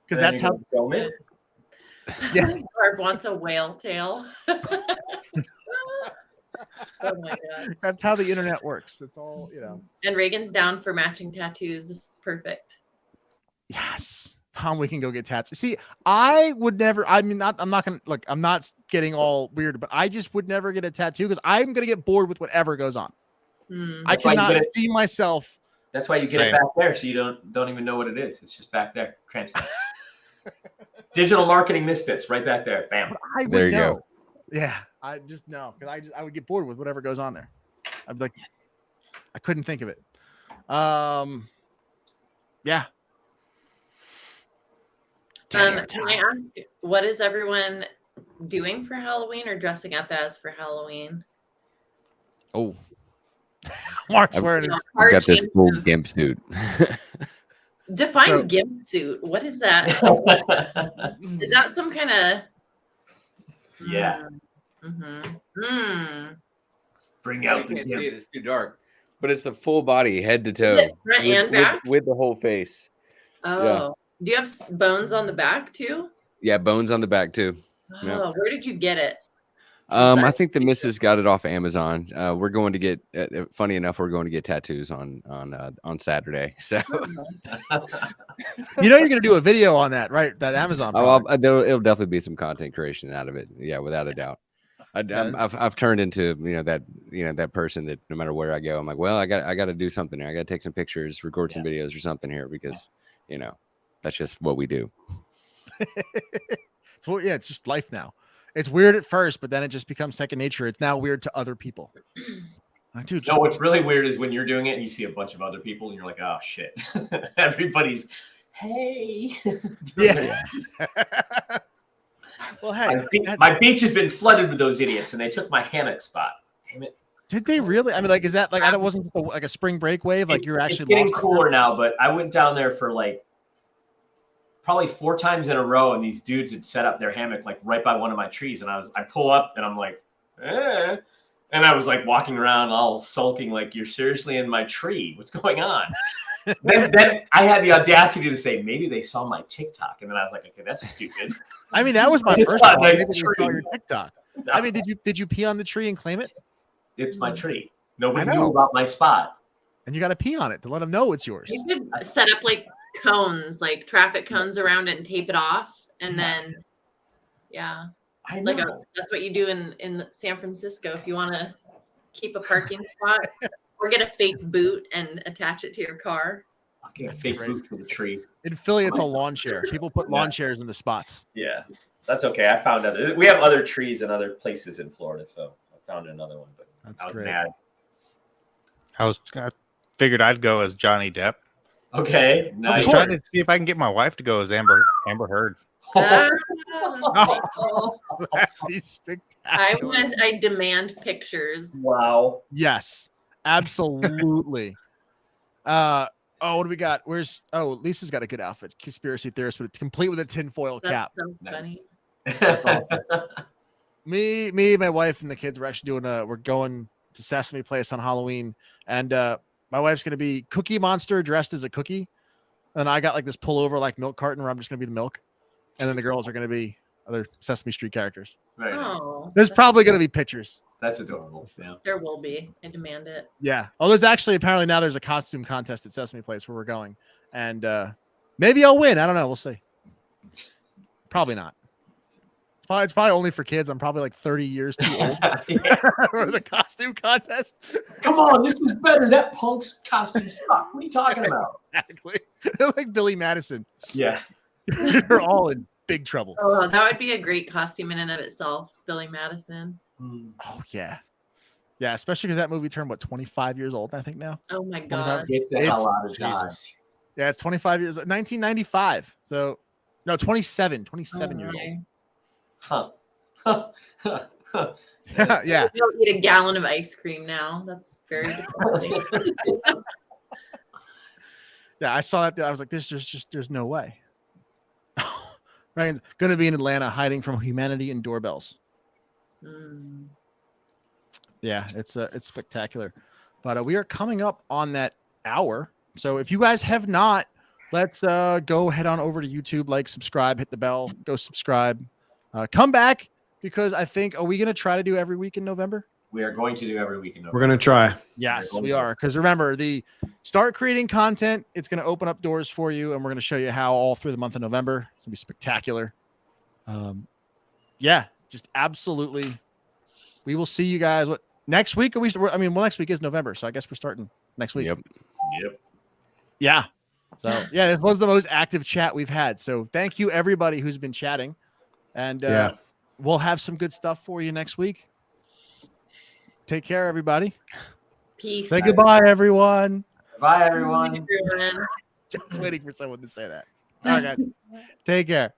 Because that's how. Film it. Yeah. Barb wants a whale tail. Oh my god. That's how the internet works. It's all, And Reagan's down for matching tattoos. This is perfect. Yes. We can go get tats. See, I would never, I'm not going to, look, I'm not getting all weird, but I just would never get a tattoo because I'm going to get bored with whatever goes on. I cannot see myself. That's why you get it back there, so you don't even know what it is. It's just back there. Transfer. Digital Marketing Misfits, right back there. Bam. There you go. Yeah, I just know because I would get bored with whatever goes on there. I'd be like, I couldn't think of it. Yeah. Can I ask, what is everyone doing for Halloween or dressing up as for Halloween? Oh, Mark's wearing his. I've got this full gimp suit. Define gimp suit. What is that? Is that some kind of? Yeah. Bring out the can't gimp. see it. It's too dark. But it's the full body, head to toe, Front and back with the whole face. Oh, yeah. Do you have bones on the back too? Yeah, bones on the back too. Oh, yeah. Where did you get it? I think the missus got it off Amazon. We're going to get. Funny enough, we're going to get tattoos on Saturday. So, you're going to do a video on that, right? That Amazon. It'll definitely be some content creation out of it. Yeah, without a doubt. I've turned into that person that no matter where I go, I'm like, well, I got to do something here. I got to take some pictures, record some videos or something here because that's just what we do. So yeah, it's just life now. It's weird at first, but then it just becomes second nature. It's now weird to other people. Dude, what's really weird is when you're doing it and you see a bunch of other people and you're like, oh shit. Everybody's, hey. Yeah. Well, hey, my beach has been flooded with those idiots and they took my hammock spot. Damn it. Did they really? I mean, like, is that like, that wasn't like a spring break wave? Like you're actually getting cooler now, but I went down there for like probably 4 times in a row, and these dudes had set up their hammock like right by one of my trees, and I pull up and I'm like, eh. And I was like walking around all sulking, like, you're seriously in my tree. What's going on? then I had the audacity to say, maybe they saw my TikTok, and then I was like, okay, that's stupid. I mean, that was my first thought. Maybe they saw your TikTok. No. I mean, did you pee on the tree and claim it? It's my tree. Nobody knew about my spot. And you got to pee on it to let them know it's yours. You could set up like cones, like traffic cones around it and tape it off. And then, yeah. That's what you do in San Francisco if you want to keep a parking spot or get a fake boot and attach it to your car. I'll get a fake boot for the tree. In Philly, it's a lawn chair. People put lawn chairs in the spots. Yeah, that's okay. I found other. We have other trees in other places in Florida, so I found another one. But I was mad. I figured I'd go as Johnny Depp. Okay, nice. I was trying to see if I can get my wife to go as Amber Heard. Oh, that'd be spectacular. I demand pictures. Wow. Yes, absolutely. What do we got? Lisa's got a good outfit. Conspiracy theorist, but it's complete with a tinfoil cap. That's so funny. Me, my wife, and the kids were actually we're going to Sesame Place on Halloween, and my wife's gonna be Cookie Monster dressed as a cookie, and I got like this pullover like milk carton where I'm just gonna be the milk, and then the girls are gonna be other Sesame Street characters. Very nice. There's probably gonna be pictures. That's adorable. Yeah. There will be. I demand it. Yeah. Oh, there's actually apparently now there's a costume contest at Sesame Place where we're going, and maybe I'll win. I don't know. We'll see. Probably not. It's probably only for kids. I'm probably like 30 years too old for the costume contest. Come on, this is better. That punk's costume sucked. What are you talking about? Exactly. They're like Billy Madison. Yeah. They're all in big trouble. Oh, that would be a great costume in and of itself. Billy Madison. Oh, yeah. Yeah, especially because that movie turned, 25 years old, I think now? Oh, my God. Get the hell out of Dodge. Yeah, it's 25 years. 1995. So, no, 27 years old. Huh. Yeah. You don't eat a gallon of ice cream now. That's very depressing. Yeah, I saw that. I was like, there's no way. Ryan's going to be in Atlanta hiding from humanity and doorbells. Yeah, it's spectacular. But we are coming up on that hour. So if you guys have not, let's go head on over to YouTube, subscribe, hit the bell, go subscribe. Come back, because I think, are we going to try to do every week in November? We are going to do every week in November. We're going to try. Yes, we are. Because remember, start creating content. It's going to open up doors for you, and we're going to show you how all through the month of November. It's going to be spectacular. Yeah, just absolutely. We will see you guys. What next week? Next week is November, so I guess we're starting next week. Yep. Yeah. So yeah, this was the most active chat we've had. So thank you everybody who's been chatting, and we'll have some good stuff for you next week. Take care, everybody. Peace. Say goodbye, everyone. Bye, everyone. Just waiting for someone to say that. All right, guys. Take care.